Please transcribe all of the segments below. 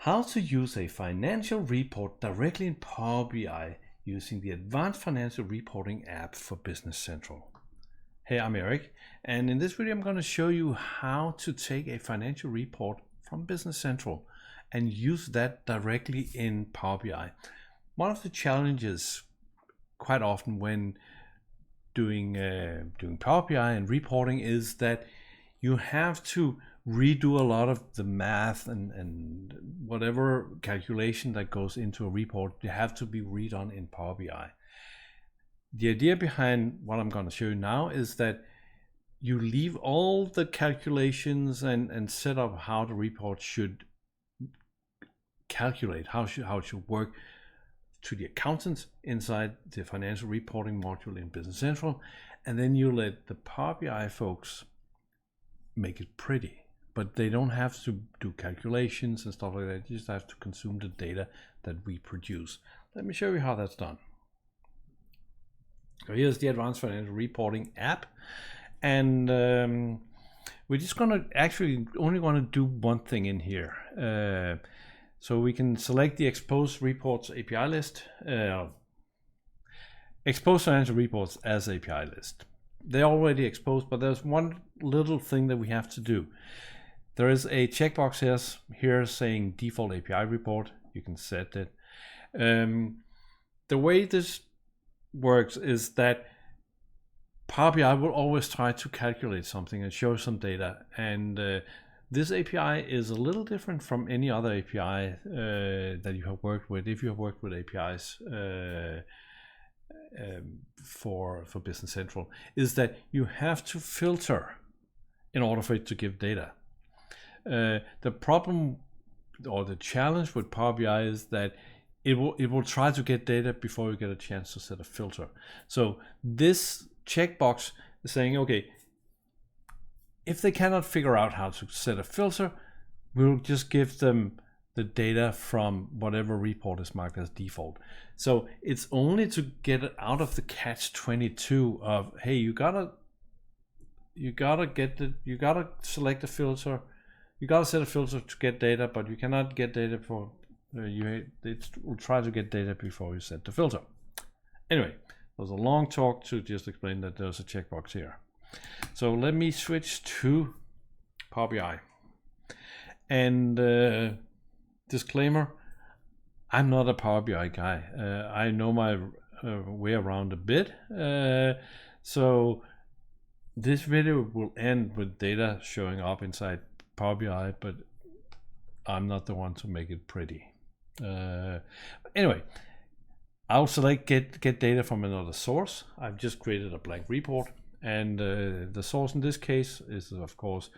How to use a financial report directly in Power BI using the Advanced Financial Reporting app for Business Central. Hey, I'm Eric, and in this video I'm going to show you how to take a financial report from Business Central and use that directly in Power BI. One of the challenges quite often when doing Power BI and reporting is that you have to redo a lot of the math and whatever calculation that goes into a report. You have to be redone in Power BI. The idea behind what I'm going to show you now is that you leave all the calculations and set up how the report should calculate, how it should work to the accountants inside the financial reporting module in Business Central, and then you let the Power BI folks make it pretty. But they don't have to do calculations and stuff like that. You just have to consume the data that we produce. Let me show you how that's done. So here's the Advanced Financial Reporting app, and we're just going to actually only want to do one thing in here. So we can select the Expose Reports API list, Expose Financial Reports as API list. They're already exposed, but there's one little thing that we have to do. There is a checkbox here saying default API report. You can set it. The way this works is that Power BI will always try to calculate something and show some data, and this API is a little different from any other API that you have worked with. If you have worked with APIs for Business Central, is that you have to filter in order for it to give data. The problem or the challenge with Power BI is that it will try to get data before you get a chance to set a filter. So this checkbox is saying, okay, if they cannot figure out how to set a filter, we'll just give them the data from whatever report is marked as default. So it's only to get it out of the catch-22 of, hey, you gotta select a filter. You gotta set a filter to get data, but you cannot get data for it will try to get data before you set the filter. Anyway, there was a long talk to just explain that there's a checkbox here. So let me switch to Power BI. And disclaimer, I'm not a Power BI guy. I know my way around a bit. So this video will end with data showing up inside Power BI, but I'm not the one to make it pretty. Anyway, I'll select get data from another source. I've just created a blank report, and the source in this case is of course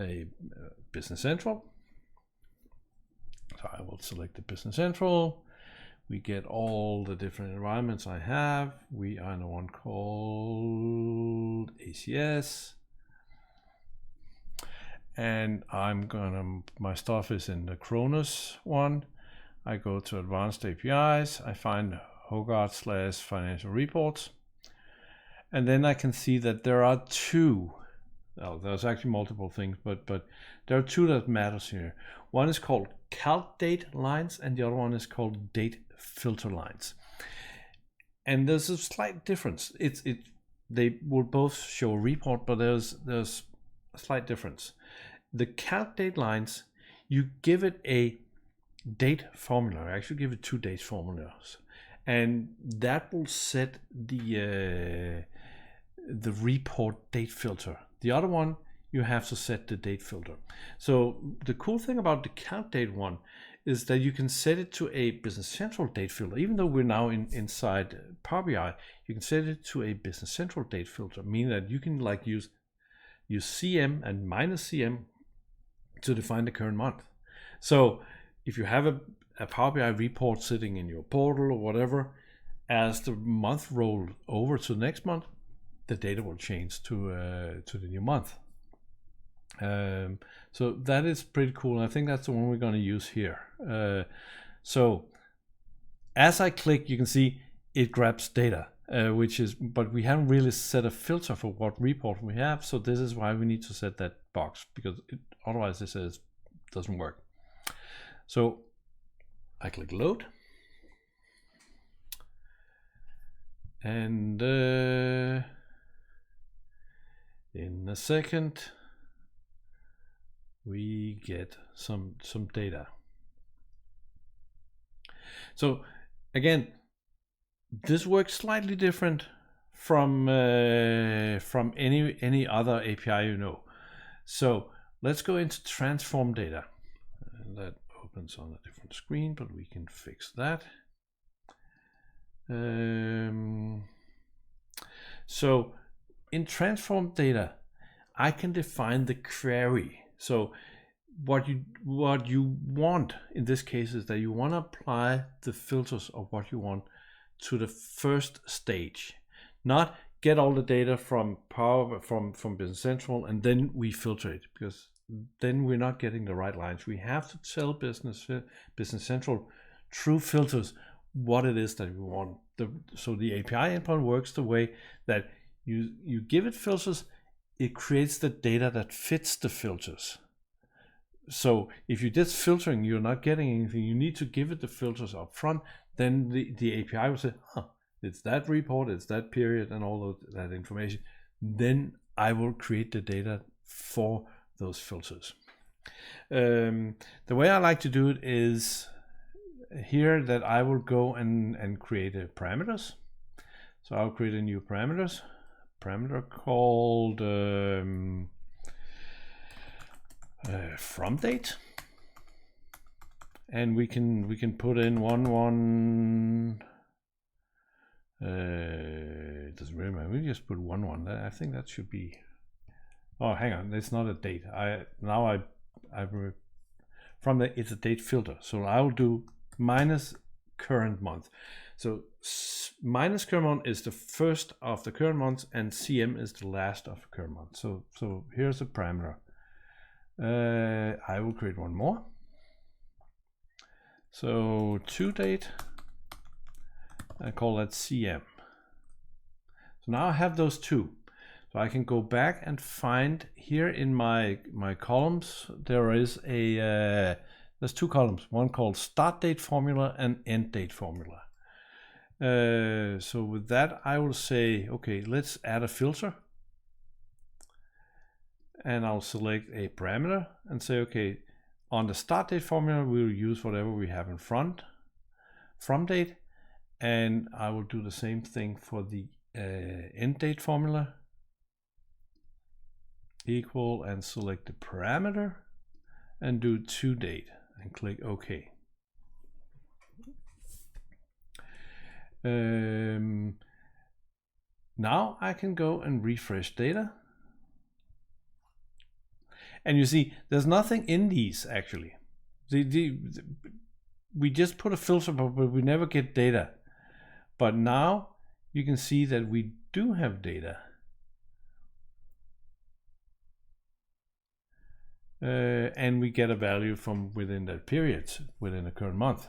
a Business Central. So I will select the Business Central. We get all the different environments I have. We are in one called ACS. And my stuff is in the Cronus one. I go to Advanced APIs. I find Hogarth/Financial Reports. And then I can see that there are two. Well, there's actually multiple things, but there are two that matters here. One is called calc date lines, and the other one is called date filter lines. And there's a slight difference. They will both show a report, but there's a slight difference. The calc date lines, you give it a date formula. I actually give it two date formulas, and that will set the report date filter. The other one, you have to set the date filter. So the cool thing about the calc date one is that you can set it to a Business Central date filter. Even though we're now inside Power BI, you can set it to a Business Central date filter, meaning that you can like use CM and minus CM to define the current month. So if you have a Power BI report sitting in your portal or whatever, as the month rolls over to the next month, the data will change to the new month. So that is pretty cool. I think that's the one we're going to use here. So as I click, you can see it grabs data, but we haven't really set a filter for what report we have. So this is why we need to set that box, because otherwise this doesn't work. So I click load, and in a second we get some data. So again, this works slightly different from any other API you know. So let's go into transform data, and that opens on a different screen, but we can fix that. So in transform data, I can define the query. So what you want in this case is that you want to apply the filters of what you want to the first stage, not get all the data from Business Central and then we filter it, because then we're not getting the right lines. We have to tell Business Central through filters what it is that we want. So the API endpoint works the way that you give it filters, it creates the data that fits the filters. So if you just filtering, you're not getting anything. You need to give it the filters up front. Then the API will say, it's that report, it's that period, and all of that information. Then I will create the data for those filters. The way I like to do it is here that I will go and create parameters. So I'll create a new parameter called from date, and we can put in one. It doesn't really matter. We just put 1. I think that should be. Oh, hang on, it's not a date. From the it's a date filter. So I'll do minus current month. So minus current month is the first of the current month, and CM is the last of the current month. So here's a parameter. I will create one more. So to date, I call that CM. So now I have those two. So I can go back and find here in my columns, there is there's two columns, one called start date formula and end date formula. So with that, I will say, okay, let's add a filter. And I'll select a parameter and say, okay, on the start date formula, we'll use whatever we have in front from date. And I will do the same thing for the end date formula. Equal, and select the parameter and do to date and click OK. Now I can go and refresh data. And you see, there's nothing in these actually. We just put a filter, but we never get data. But now you can see that we do have data. And we get a value from within that period, within the current month.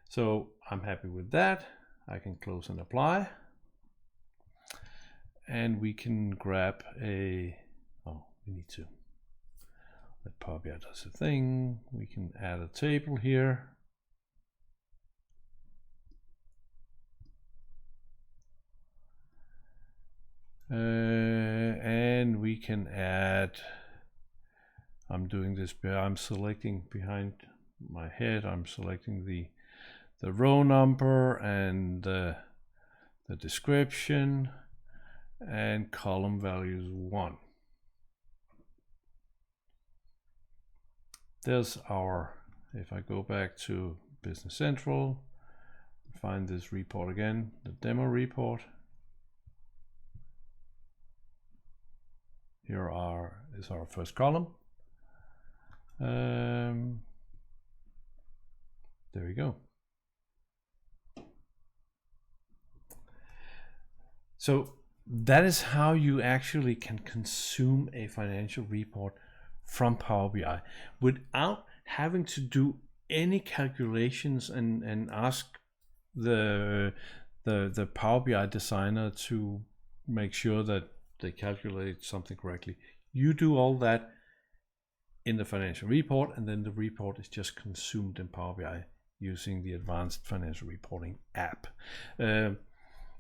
So I'm happy with that. I can close and apply. And we can grab we need to let Power BI does a thing. We can add a table here. And we can add, I'm doing this, I'm selecting behind my head, I'm selecting the row number and the description and column values 1. There's our, if I go back to Business Central, find this report again, the demo report. Here is our first column. There we go. So that is how you actually can consume a financial report from Power BI without having to do any calculations and ask the Power BI designer to make sure that they calculate something correctly. You do all that in the financial report, and then the report is just consumed in Power BI using the advanced financial reporting app. You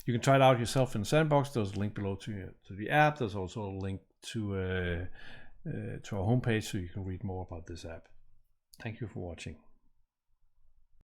can try it out yourself in Sandbox. There's a link below to the app. There's also a link to our homepage so you can read more about this app. Thank you for watching.